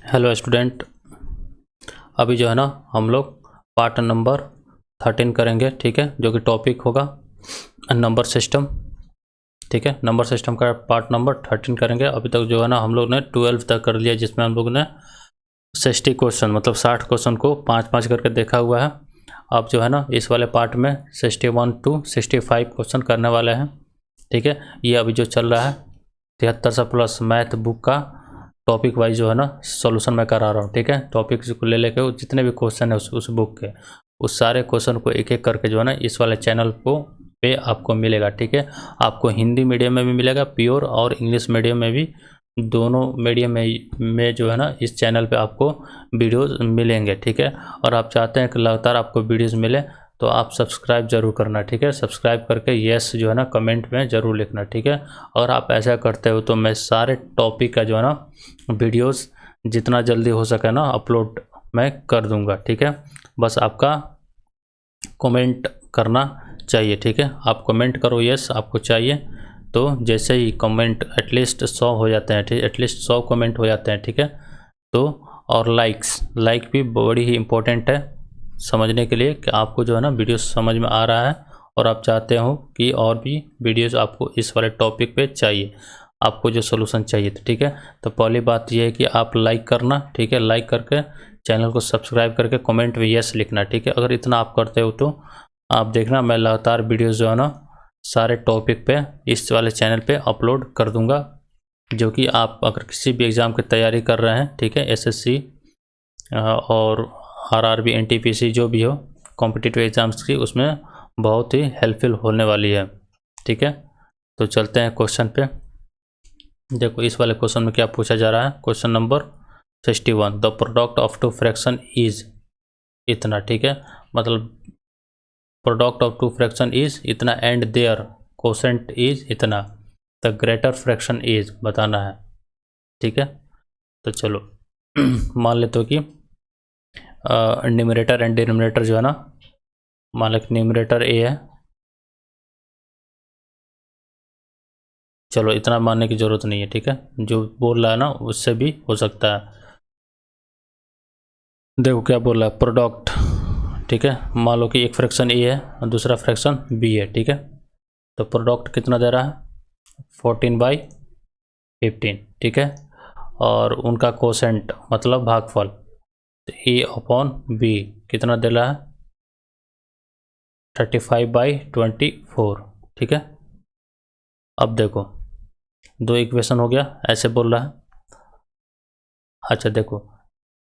Hello student, अभी जो है ना हम लोग पार्ट नंबर 13 करेंगे। ठीक है, जो कि टॉपिक होगा नंबर सिस्टम। ठीक है, नंबर सिस्टम का पार्ट नंबर 13 करेंगे। अभी तक जो है ना हम लोग ने 12 तक कर लिया, जिसमें हम लोग ने 60 क्वेश्चन मतलब 60 क्वेश्चन को 5-5 करके देखा हुआ है। अब जो है ना इस वाले पार्ट में 61 to 65 क्वेश्चन करने वाले हैं। ठीक है, ये अभी जो चल रहा है 73 प्लस मैथ बुक का टॉपिक वाइज जो है ना सॉल्यूशन मैं करा रहा हूँ। ठीक है, टॉपिक को ले लेके जितने भी क्वेश्चन है उस बुक के उस सारे क्वेश्चन को एक एक करके जो है ना इस वाले चैनल को पे आपको मिलेगा। ठीक है, आपको हिंदी मीडियम में भी मिलेगा प्योर, और इंग्लिश मीडियम में भी, दोनों मीडियम में जो है ना इस चैनल पे आपको वीडियोस मिलेंगे। ठीक है, और आप चाहते हैं कि लगातार आपको वीडियोस मिले तो आप सब्सक्राइब जरूर करना। ठीक है, सब्सक्राइब करके यस जो है ना कमेंट में ज़रूर लिखना। ठीक है, और आप ऐसा करते हो तो मैं सारे टॉपिक का जो है ना वीडियोस जितना जल्दी हो सके ना अपलोड मैं कर दूंगा। ठीक है, बस आपका कमेंट करना चाहिए। ठीक है, आप कमेंट करो यस आपको चाहिए, तो जैसे ही कमेंट एटलीस्ट 100 हो जाते हैं, ठीक, एटलीस्ट 100 कमेंट हो जाते हैं। ठीक है, तो और लाइक भी बड़ी ही इम्पोर्टेंट है समझने के लिए कि आपको जो है ना वीडियो समझ में आ रहा है और आप चाहते हो कि और भी वीडियोस आपको इस वाले टॉपिक पे चाहिए, आपको जो सोल्यूशन चाहिए। तो ठीक है, तो पहली बात यह है कि आप लाइक करना। ठीक है, लाइक करके चैनल को सब्सक्राइब करके कमेंट में यस लिखना। ठीक है, अगर इतना आप करते हो तो आप देखना मैं लगातार वीडियोस जो है ना सारे टॉपिक पे इस वाले चैनल पे अपलोड कर दूंगा, जो कि आप अगर किसी भी एग्ज़ाम की तैयारी कर रहे हैं, ठीक है, एसएससी और आरआरबी एनटीपीसी जो भी हो कॉम्पिटिटिव एग्ज़ाम्स की, उसमें बहुत ही हेल्पफुल होने वाली है। ठीक है, तो चलते हैं क्वेश्चन पे। देखो इस वाले क्वेश्चन में क्या पूछा जा रहा है, question number 61, the product of two fraction is इतना। ठीक है, मतलब product of two fraction is इतना एंड देयर कोसेंट इज इतना, द ग्रेटर फ्रैक्शन इज बताना है। ठीक है, तो चलो मान लेते हो कि न्यूमरेटर एंड डिनोमिनेटर जो है ना, मान लो न्यूमरेटर ए है, चलो इतना मानने की ज़रूरत नहीं है। ठीक है, जो बोल रहा है ना उससे भी हो सकता है। देखो क्या बोल रहा है, प्रोडक्ट। ठीक है, मान लो कि एक फ्रैक्शन ए है और दूसरा फ्रैक्शन बी है। ठीक है, तो प्रोडक्ट कितना दे रहा है 14/15। ठीक है, और उनका कोसेंट मतलब भागफल तो ए अपॉन बी कितना दे रहा है 35/24। ठीक है, अब देखो दो इक्वेशन हो गया, ऐसे बोल रहा है। अच्छा देखो,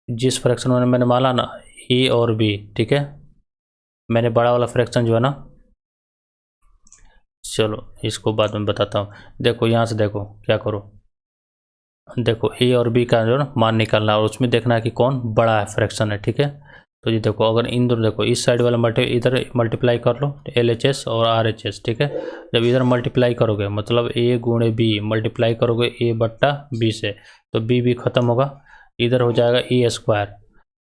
जिस फ्रैक्शन में मैंने माना ना ए और बी, ठीक है, मैंने बड़ा वाला फ्रैक्शन जो है ना, चलो इसको बाद में बताता हूँ। देखो यहाँ से देखो क्या करो, देखो ए और बी का जो ना मान निकालना है और उसमें देखना है कि कौन बड़ा है फ्रैक्शन है। ठीक है, तो ये देखो अगर इन दोनों देखो इस साइड वाला इधर मल्टीप्लाई कर लो LHS और RHS। ठीक है, जब इधर मल्टीप्लाई करोगे मतलब ए गुणे बी मल्टीप्लाई करोगे ए बट्टा बी से, तो बी खत्म होगा, इधर हो जाएगा ए स्क्वायर।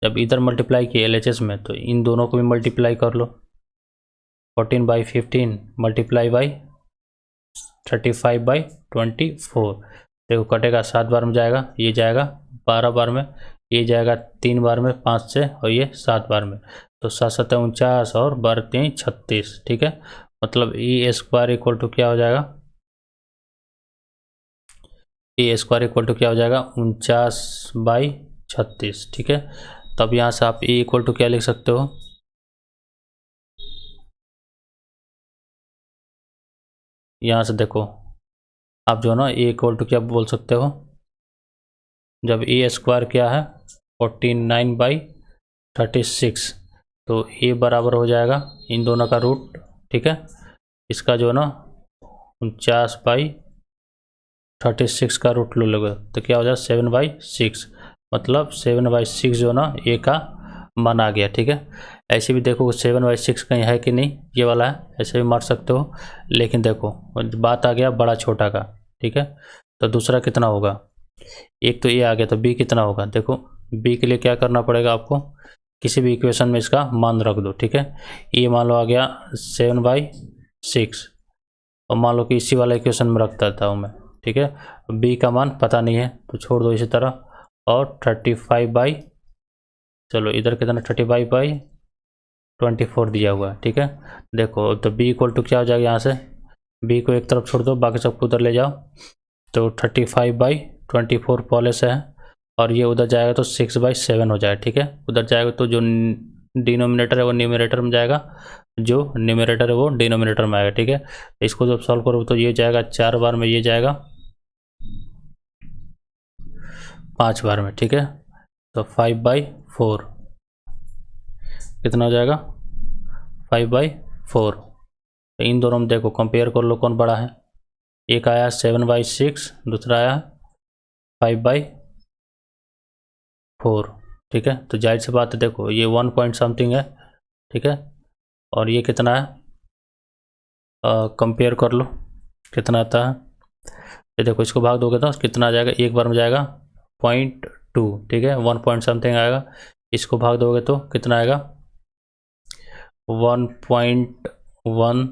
जब इधर मल्टीप्लाई किए LHS में तो इन दोनों को भी मल्टीप्लाई कर लो, 14/15 मल्टीप्लाई बाई 35/24। देखो कटेगा 7 बार में जाएगा, ये जाएगा 12 बार में, ये जाएगा 3 बार में 5 से, और ये 7 बार में, तो 7×7 = 49 और 12×3 = 36। ठीक है, मतलब ए स्क्वायर इक्वल टू क्या हो जाएगा, ए स्क्वायर इक्वल टू क्या हो जाएगा 49/36। ठीक है, तब यहाँ से आप ए इक्वल टू क्या लिख सकते हो, यहाँ से देखो आप जो है ना ए इक्वल टू क्या बोल सकते हो, जब ए स्क्वायर क्या है 49/36, तो ए बराबर हो जाएगा इन दोनों का रूट। ठीक है, इसका जो है ना 49/36 का रूट ले लोगे तो क्या हो जाएगा 7/6, मतलब 7/6 जो है ना ए का मान आ गया। ठीक है, ऐसे भी देखो 7/6 कहीं है कि नहीं, ये वाला है, ऐसे भी मार सकते हो, लेकिन देखो बात आ गया बड़ा छोटा का। ठीक है, तो दूसरा कितना होगा, एक तो ए आ गया तो बी कितना होगा, देखो बी के लिए क्या करना पड़ेगा आपको, किसी भी इक्वेशन में इसका मान रख दो। ठीक है, ए मान लो आ गया 7/6 और मान लो कि इसी वाला इक्वेशन में रखता था मैं। ठीक है, बी का मान पता नहीं है तो छोड़ दो इसी तरह, और 35 बाई, चलो इधर कितना 35 बाई 24 दिया हुआ है, ठीक है। देखो तो b इक्वल टू क्या हो जाएगा, यहाँ से b को एक तरफ छोड़ दो, बाकी सबको उधर ले जाओ, तो 35 बाई 24 पहले से है, और ये उधर जाएगा तो 6/7 हो जाएगा, ठीक है। उधर जाएगा तो जो डिनोमिनेटर है वो न्यूमरेटर में जाएगा, जो न्यूमरेटर है वो डिनोमिनेटर में आएगा, ठीक है। इसको जब सॉल्व करो तो ये जाएगा 4 बार में, ये जाएगा 5 बार में, ठीक है। तो 5/4 कितना हो जाएगा, 5/4। तो इन दोनों में देखो कंपेयर कर लो कौन बड़ा है, एक आया 7/6, दूसरा आया 5/4, ठीक है। तो जाहिर सी बात है, देखो ये 1 पॉइंट समथिंग है, ठीक है, और ये कितना है, कंपेयर कर लो कितना आता है। ये देखो इसको भाग दोगे तो कितना आ जाएगा, एक बार में जाएगा 0.2, ठीक है, 1 पॉइंट समथिंग आएगा। इसको भाग दोगे तो कितना आएगा 1.1,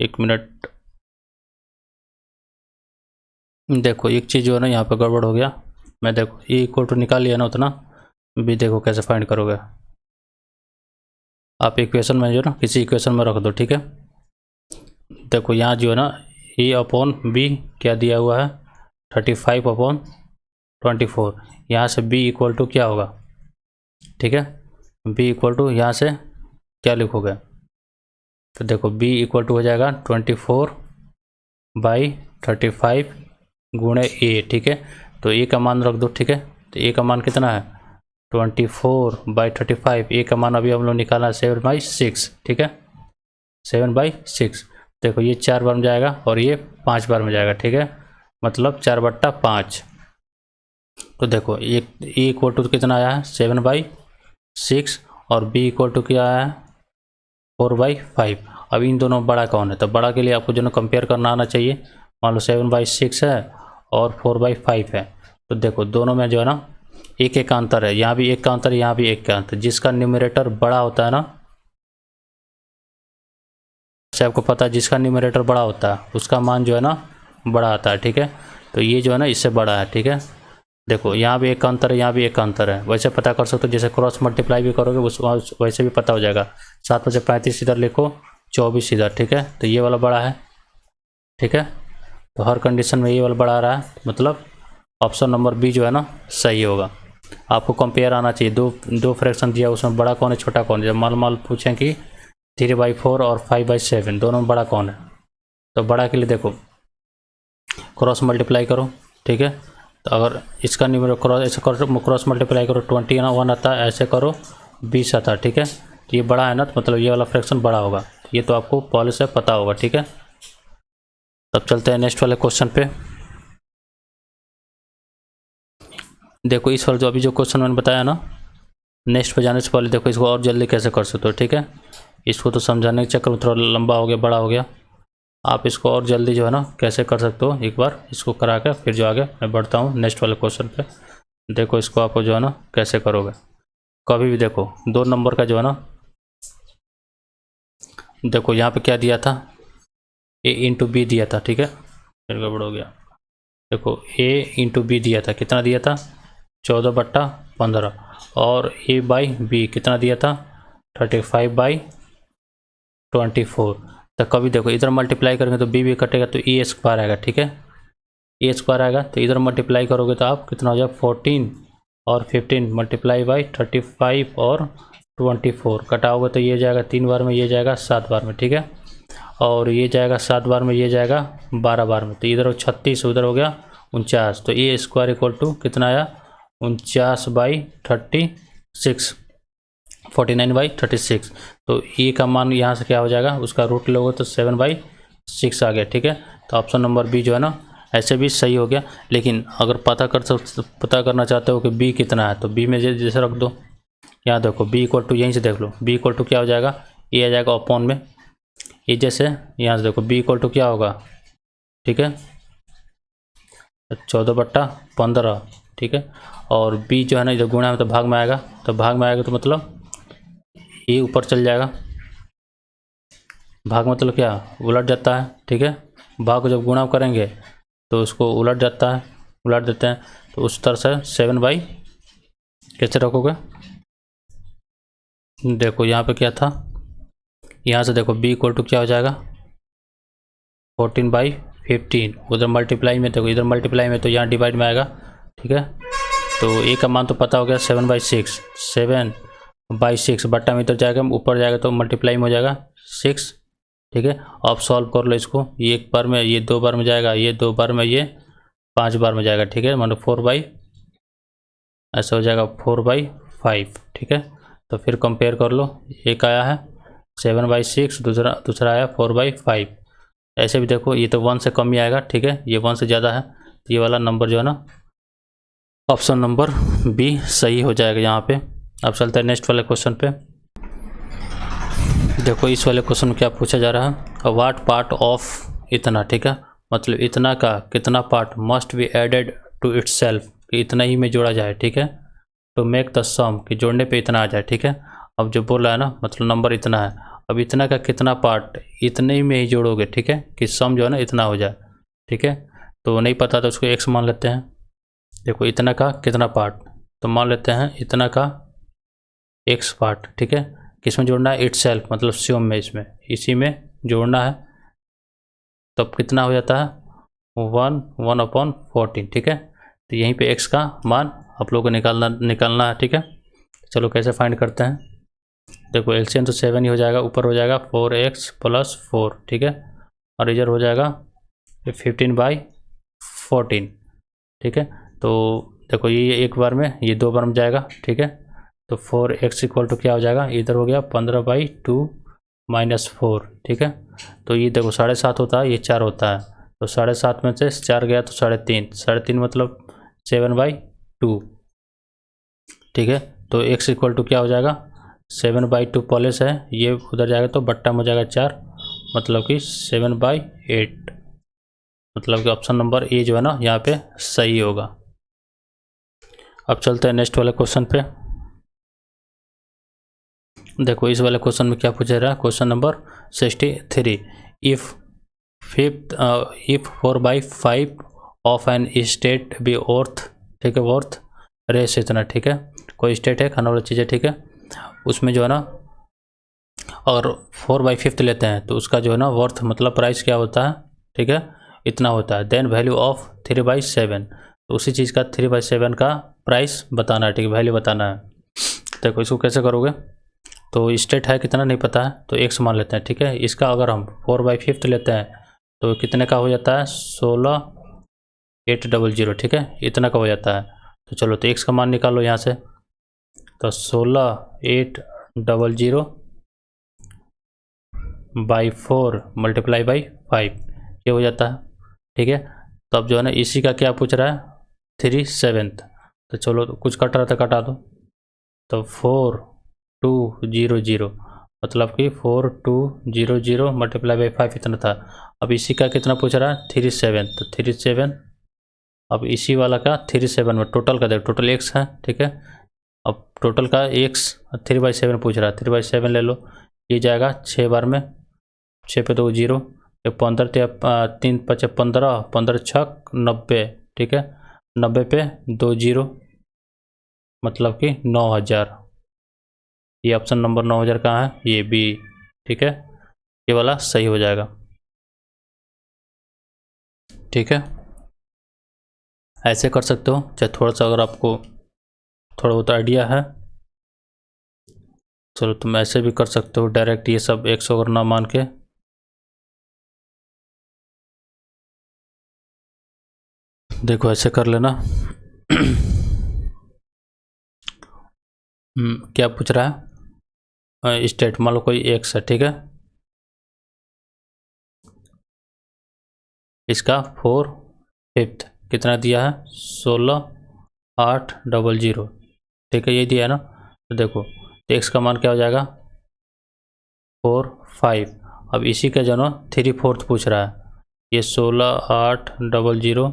एक मिनट, देखो एक चीज़ जो है ना यहाँ पे गड़बड़ हो गया, मैं देखो ए इक्वल टू निकाल लिया ना उतना, भी देखो कैसे फाइंड करोगे आप, इक्वेशन में जो ना किसी इक्वेशन में रख दो, ठीक है। देखो यहाँ जो है ना ए अपॉन बी क्या दिया हुआ है, 35/24, यहाँ से b इक्वल टू क्या होगा, ठीक है, b इक्वल टू यहाँ से क्या लिखोगे, तो देखो b इक्वल टू हो जाएगा 24/35 गुणे a, ठीक है। तो a का मान रख दो, ठीक है। तो a का मान कितना है 24/35, a का मान अभी हम लोग निकाला 7/6, ठीक है, 7/6। देखो ये 4 बार में जाएगा और ये 5 बार में जाएगा, ठीक है, मतलब 4/5। तो देखो ए इक्वल टू कितना आया है 7/6, और b इक्वल टू क्या आया है 4/5। अब इन दोनों में बड़ा कौन है, तो बड़ा के लिए आपको जो ना कंपेयर करना आना चाहिए। मान लो 7/6 है और 4/5 है, तो देखो दोनों में जो है ना एक एक का अंतर है, यहाँ भी एक का अंतर है, यहाँ भी एक का अंतर। जिसका न्यूमरेटर बड़ा होता है ना, से आपको पता है जिसका न्यूमरेटर बड़ा होता है उसका मान जो है ना बड़ा आता है, ठीक है। तो ये जो है ना इससे बड़ा है, ठीक है। देखो यहाँ भी एक का अंतर है, यहाँ भी एक का अंतर है, वैसे पता कर सकते हो, जैसे क्रॉस मल्टीप्लाई भी करोगे उस वैसे भी पता हो जाएगा। 7 में से 35 इधर लिखो, 24 इधर, ठीक है। तो ये वाला बड़ा है, ठीक है। तो हर कंडीशन में ये वाला बड़ा आ रहा है, मतलब ऑप्शन नंबर बी जो है ना सही होगा। आपको कंपेयर आना चाहिए, दो फ्रैक्शन दिया उसमें बड़ा कौन है छोटा कौन है। जब मान पूछें कि 3/4 और 5/7 दोनों में बड़ा कौन है, तो बड़ा के लिए देखो क्रॉस मल्टीप्लाई करो, ठीक है। तो अगर इसका न्यूमरेटर क्रॉस ऐसे करो, क्रॉस मल्टीप्लाई करो 21 आता है, ऐसे करो 20 आता है, ठीक है। तो ये बड़ा है ना, तो मतलब ये वाला फ्रैक्शन बड़ा होगा, ये तो आपको पहले से पता होगा, ठीक है। तब चलते हैं नेक्स्ट वाले क्वेश्चन पे। देखो इस वाले जो अभी जो क्वेश्चन मैंने बताया ना, नेक्स्ट पे जाने से पहले देखो इसको और जल्दी कैसे कर सकते हो, ठीक है। इसको तो समझाने के चक्कर में थोड़ा लंबा हो गया, बड़ा हो गया। आप इसको और जल्दी जो है ना कैसे कर सकते हो, एक बार इसको करा के फिर जो आगे मैं बढ़ता हूँ नेक्स्ट वाले क्वेश्चन पे। देखो इसको आपको जो है ना कैसे करोगे, कभी भी देखो 2 नंबर का जो है ना, देखो यहाँ पे क्या दिया था a इंटू बी दिया था, ठीक है, फिर गड़बड़ हो गया। देखो a इंटू बी दिया था, कितना दिया था 14/15, और a बाई बी कितना दिया था 35/24। तो कभी देखो इधर मल्टीप्लाई करेंगे तो b भी कटेगा तो ए स्क्वायर आएगा, ठीक है, ए स्क्वायर आएगा। तो इधर मल्टीप्लाई करोगे तो आप कितना हो जाएगा 14 और 15 मल्टीप्लाई बाई 35 और 24 कटाओगे तो ये जाएगा 3 बार में, ये जाएगा 7 बार में, ठीक है। और ये जाएगा 7 बार में, ये जाएगा 12 बार में, तो इधर 36 उधर हो गया 49। तो ए स्क्वायर इक्वल टू कितना आया 49/36, 49/36। तो ए का मान यहाँ से क्या हो जाएगा, उसका रूट लोगे तो 7/6 आ गया, ठीक है। तो ऑप्शन नंबर बी जो है ना ऐसे भी सही हो गया। लेकिन अगर पता करना चाहते हो कि बी कितना है, तो बी में जैसे रख दो, यहाँ देखो बी इक्वल टू, यहीं से देख लो बी इक्वल टू क्या हो जाएगा, ए आ जाएगा अपॉन में, ये जैसे यहाँ से देखो बी इक्वल टू क्या होगा, ठीक है 14/15, ठीक है। और बी जो है ना इधर गुणा में तो भाग में आएगा, तो भाग में आएगा तो मतलब ये ऊपर चल जाएगा, भाग मतलब क्या उलट जाता है, ठीक है। भाग को जब गुणा करेंगे तो उसको उलट जाता है, उलट देते हैं तो उस तरह से 7 बाई कैसे रखोगे, देखो यहाँ पे क्या था, यहाँ से देखो b इक्वल टू क्या हो जाएगा 14/15, उधर मल्टीप्लाई में देखो, इधर मल्टीप्लाई में तो यहाँ डिवाइड में आएगा, ठीक है। तो a का मान तो पता हो गया 7/6, 7/6 बट्टा में इधर जाएगा, ऊपर जाएगा तो मल्टीप्लाई में हो जाएगा 6, ठीक है। अब सॉल्व कर लो इसको, ये एक बार में, ये 2 बार में जाएगा, ये 2 बार में, ये 5 बार में जाएगा, ठीक है। मतलब 4 ऐसा हो जाएगा 4/5, ठीक है। तो फिर कंपेयर कर लो, एक आया है 7/6, दूसरा आया 4/5। ऐसे भी देखो ये तो 1 से कम ही आएगा, ठीक है, ये 1 से ज़्यादा है, तो ये वाला नंबर जो है ना ऑप्शन नंबर बी सही हो जाएगा यहाँ पे। अब चलते हैं नेक्स्ट वाले क्वेश्चन पे। देखो इस वाले क्वेश्चन में क्या पूछा जा रहा है, व्हाट पार्ट ऑफ इतना, ठीक है, मतलब इतना का कितना part must be added to itself, कि इतना ही में जोड़ा जाए, ठीक है, तो मेक द सम, कि जोड़ने पे इतना आ जाए, ठीक है। अब जो बोल रहा है ना, मतलब नंबर इतना है, अब इतना का कितना पार्ट इतने ही में ही जोड़ोगे, ठीक है, कि सम जो है ना इतना हो जाए, ठीक है। तो नहीं पता तो उसको x मान लेते हैं। देखो इतना का कितना पार्ट, तो मान लेते हैं इतना का x पार्ट, ठीक है, किसमें जोड़ना है इटसेल्फ, मतलब स्योम में, इसमें इसी में जोड़ना है, तब कितना हो जाता है 1/14, ठीक है। तो यहीं पे x का मान आप लोगों को निकालना है, ठीक है। चलो कैसे फाइंड करते हैं, देखो एलसीएम तो 7 ही हो जाएगा, ऊपर हो जाएगा 4x + 4, ठीक है, और इधर हो जाएगा 15/14, ठीक है। तो देखो ये एक बार में, ये 2 बार में जाएगा, ठीक है। तो 4x इक्वल टू क्या हो जाएगा, इधर हो गया 15/2 - 4, ठीक है। तो ये देखो 7.5 होता है, ये 4 होता है, तो 7.5 में से 4 गया तो 3.5 मतलब 7/2, ठीक है। तो x इक्वल टू क्या हो जाएगा 7/2 प्लस है, ये उधर जाएगा तो बट्टा में हो जाएगा 4, मतलब कि 7/8, मतलब कि ऑप्शन नंबर ए जो है ना यहाँ पे सही होगा। अब चलते हैं नेक्स्ट वाले क्वेश्चन पे। देखो इस वाले क्वेश्चन में क्या पूछा रहा है, question number 63, if 4/5 of an estate be worth, ठीक है, वर्थ रेस इतना, ठीक है, कोई स्टेट है, खाने वाली चीज़ है, ठीक है, उसमें जो है ना और 4/5 लेते हैं तो उसका जो है ना वर्थ मतलब प्राइस क्या होता है, ठीक है, इतना होता है। देन वैल्यू ऑफ 3/7, तो उसी चीज़ का 3/7 का प्राइस बताना है, ठीक है, वैल्यू बताना है। देखो इसको कैसे करोगे, तो स्टेट है कितना नहीं पता है, तो x मान लेते हैं, ठीक है। इसका अगर हम 4/5 लेते हैं तो कितने का हो जाता है 16,800, ठीक है, इतना का हो जाता है। तो चलो तो x का मान निकालो यहाँ से, तो 16,800/4 × 5 ये हो जाता है, ठीक है। तो अब जो है ना इसी का क्या पूछ रहा है 3/7, तो चलो तो कुछ कट रहा था कटा दो, तो 4200, मतलब कि 4200 × 5 इतना था। अब इसी का कितना पूछ रहा है 3/7, तो 3/7, अब इसी वाला का 3/7 में टोटल का देखो, टोटल x है, ठीक है, अब टोटल का x 3/7 पूछ रहा है, 3/7 ले लो, ये जाएगा 6 बार में, 6 पे 2 0, 15 3 5 15, 15 6 90, ठीक है, 90 पे 2 0, मतलब कि 9000, ये ऑप्शन नंबर 9000 कहाँ है, ये बी, ठीक है, ये वाला सही हो जाएगा, ठीक है। ऐसे कर सकते हो, चाहे थोड़ा सा अगर आपको थोड़ा बहुत आइडिया है, चलो तुम ऐसे भी कर सकते हो डायरेक्ट, ये सब 100 अगर ना मान के, देखो ऐसे कर लेना। क्या पूछ रहा है, स्टेट मान लो कोई x है, ठीक है, इसका 4/5 कितना दिया है 16,800, ठीक है, ये दिया है ना। तो देखो तो x का मान क्या हो जाएगा 4/5, अब इसी का जो ना 3/4 पूछ रहा है, ये 16,800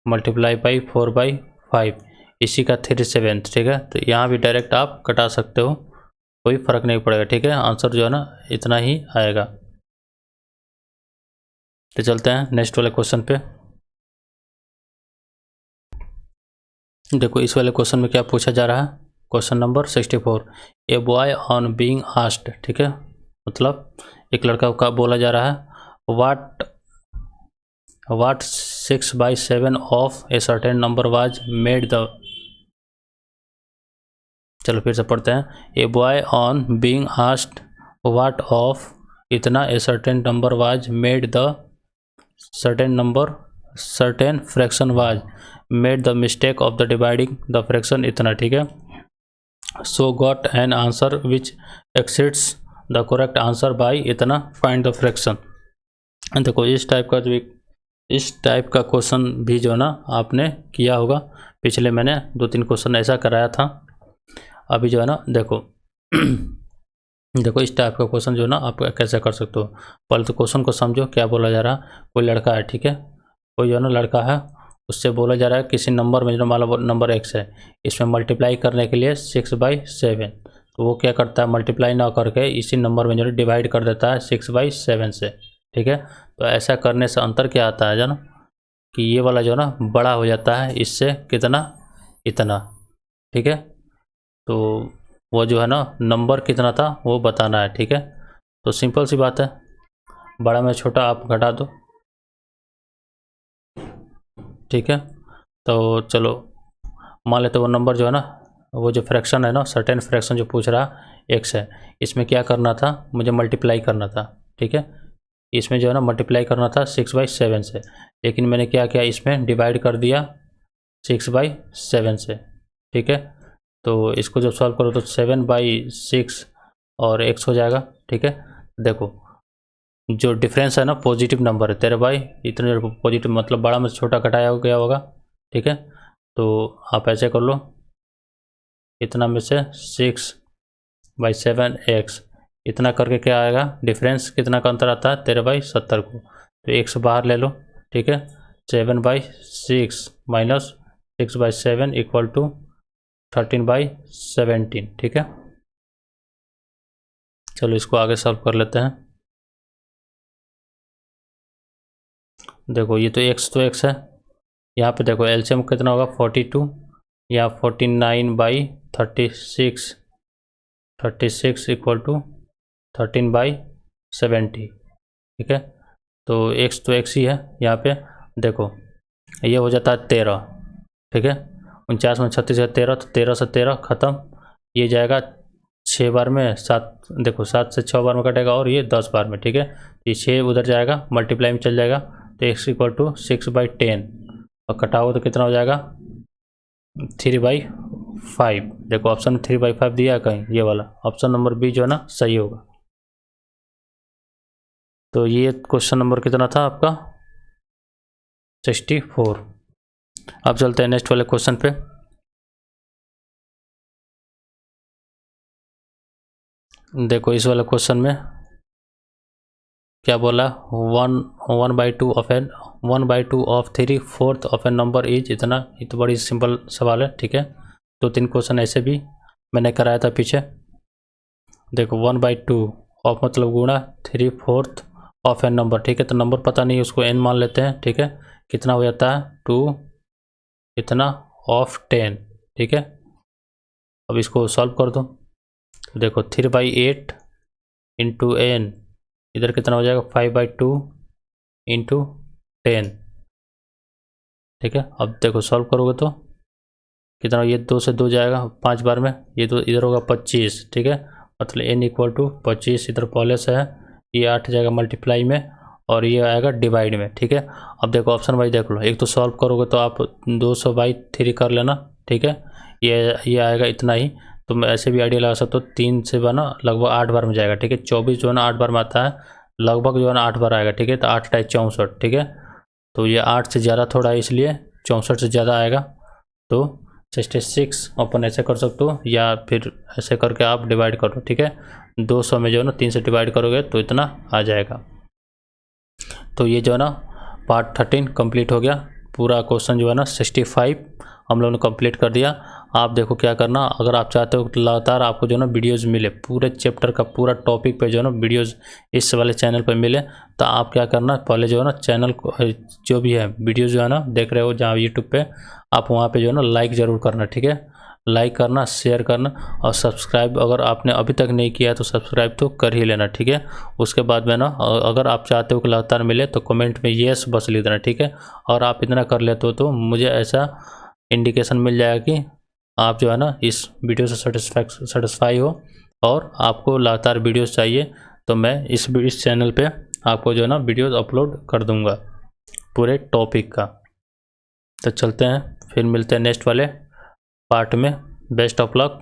× 4/5, इसी का 3/7, ठीक है। तो यहाँ भी डायरेक्ट आप कटा सकते हो, कोई फ़र्क नहीं पड़ेगा, ठीक है, आंसर जो है ना इतना ही आएगा। तो चलते हैं नेक्स्ट वाले क्वेश्चन पे। देखो इस वाले क्वेश्चन में क्या पूछा जा रहा है, question number 64, a boy on being asked, ठीक है, मतलब एक लड़का का बोला जा रहा है what 6/7 of a certain number was made the, चलो फिर से पढ़ते हैं, a boy on being asked what of इतना a certain number was made the certain fraction was made the mistake of the dividing the fraction इतना, ठीक है, so got an answer which exceeds the correct answer by इतना, find the fraction। देखो इस type का question भी जो है ना आपने किया होगा, पिछले मैंने 2-3 क्वेश्चन ऐसा कराया था। अभी जो है ना देखो देखो इस टाइप का क्वेश्चन जो है ना आप कैसे कर सकते हो। पहले तो क्वेश्चन को समझो, क्या बोला जा रहा है, कोई लड़का है, ठीक है, कोई जो है ना लड़का है, उससे बोला जा रहा है किसी नंबर में जो मान लो नंबर x है, इसमें मल्टीप्लाई करने के लिए 6/7, तो वो क्या करता है, मल्टीप्लाई ना करके इसी नंबर में जो है डिवाइड कर देता है 6/7 से, ठीक है। तो ऐसा करने से अंतर क्या आता है जानो, कि ये वाला जो है ना बड़ा हो जाता है इससे कितना, इतना, ठीक है। तो वो जो है ना नंबर कितना था वो बताना है, ठीक है। तो सिंपल सी बात है, बड़ा में छोटा आप घटा दो, ठीक है। तो चलो मान लेते वो नंबर जो है ना, वो जो फ्रैक्शन है ना, सर्टेन फ्रैक्शन जो पूछ रहा x है, इसमें क्या करना था, मुझे मल्टीप्लाई करना था, ठीक है, इसमें जो है ना मल्टीप्लाई करना था 6/7 से, लेकिन मैंने क्या किया, इसमें डिवाइड कर दिया 6/7 से, ठीक है। तो इसको जब सॉल्व करो तो 7/6 और x हो जाएगा, ठीक है। देखो जो डिफरेंस है ना पॉजिटिव नंबर है, 13 इतने पॉजिटिव मतलब बड़ा में छोटा घटाया गया होगा, ठीक है। तो आप ऐसे कर लो, इतना में से 6/7 x, इतना करके क्या आएगा, डिफरेंस कितना का अंतर आता है, 13/70 को, तो x बाहर ले लो, ठीक है। 7/6 माइनस 6/7 इक्वल टू 13/17, ठीक है। चलो इसको आगे सॉल्व कर लेते हैं। देखो ये तो x है, यहाँ पे देखो एलसीएम कितना होगा 42, या 49/36 इक्वल टू 13/70, ठीक है। तो x ही है यहाँ पे, देखो ये हो जाता है 13, ठीक है, 49 में 36 है 13, तो 13 से 13 ख़त्म, ये जाएगा 6 बार में, 7 देखो 7 से 6 बार में कटेगा, और ये 10 बार में, ठीक है। ये 6 उधर जाएगा, मल्टीप्लाई में चल जाएगा, तो x इक्वल टू 6/10, और कटाओ तो कितना हो जाएगा 3/5। देखो ऑप्शन में 3/5 दिया है कहीं, ये वाला ऑप्शन नंबर बी जो है ना सही होगा। तो ये क्वेश्चन नंबर कितना था आपका 64। अब चलते हैं नेक्स्ट वाले क्वेश्चन पे। देखो इस वाले क्वेश्चन में क्या बोला, 1/2 of 3/4 of A number is इतना। ये तो बड़ी सिंपल सवाल है, ठीक है। 2-3 क्वेश्चन ऐसे भी मैंने कराया था पीछे। देखो 1/2 ऑफ मतलब गुणा 3/4 ऑफ एन नंबर, ठीक है। तो नंबर पता नहीं, उसको n मान लेते हैं, ठीक है। कितना हो जाता है 2 इतना ऑफ 10, ठीक है। अब इसको सॉल्व कर दो, देखो 3/8 इंटू n, इधर कितना हो जाएगा 5/2 इंटू 10, ठीक है। अब देखो सॉल्व करोगे तो कितना, ये 2 से 2 जाएगा 5 बार में, ये तो इधर होगा 25, ठीक है। मतलब n इक्वल टू 25 इधर पहले से है, ये 8 जाएगा मल्टीप्लाई में, और ये आएगा डिवाइड में, ठीक है। अब देखो ऑप्शन वाइज देख लो, एक तो सॉल्व करोगे तो आप 200/3 कर लेना, ठीक है। ये आएगा इतना ही, तो मैं ऐसे भी आइडिया लगा सकता हूँ, 3 से बना लगभग 8 बार में जाएगा, ठीक है। 24 जो है ना 8 बार में आता है, लगभग जो है ना 8 बार आएगा, ठीक है। तो 8 × 64, ठीक है। तो ये 8 से ज़्यादा थोड़ा है, इसलिए 64 से ज़्यादा आएगा, तो 66 अपन ऐसे कर सकते हो, या फिर ऐसे करके आप डिवाइड करो, ठीक है। 200 में जो है ना 3 से डिवाइड करोगे तो इतना आ जाएगा। तो ये जो है ना पार्ट 13 कंप्लीट हो गया। पूरा क्वेश्चन जो है ना 65 हम लोगों ने कंप्लीट कर दिया। आप देखो क्या करना, अगर आप चाहते हो कि लगातार आपको जो है ना वीडियोज़ मिले, पूरे चैप्टर का पूरा टॉपिक पे जो है ना वीडियोज़ इस वाले चैनल पे मिले, तो आप क्या करना, पहले जो है ना चैनल को जो भी है वीडियो जो है ना देख रहे हो जहाँ यूट्यूब पे, आप वहाँ पे जो है ना लाइक ज़रूर करना, ठीक है। लाइक करना, शेयर करना और सब्सक्राइब अगर आपने अभी तक नहीं किया है तो सब्सक्राइब तो कर ही लेना, ठीक है। उसके बाद में ना अगर आप चाहते हो कि लगातार मिले तो कमेंट में येस बस लिख देना, ठीक है। और आप इतना कर लेते हो तो मुझे ऐसा इंडिकेशन मिल जाएगा कि आप जो है ना इस वीडियो से सेटिस्फाई हो और आपको लगातार वीडियोस चाहिए, तो मैं इस चैनल पे आपको जो है ना वीडियोस अपलोड कर दूंगा पूरे टॉपिक का। तो चलते हैं, फिर मिलते हैं नेक्स्ट वाले पार्ट में। Best of luck.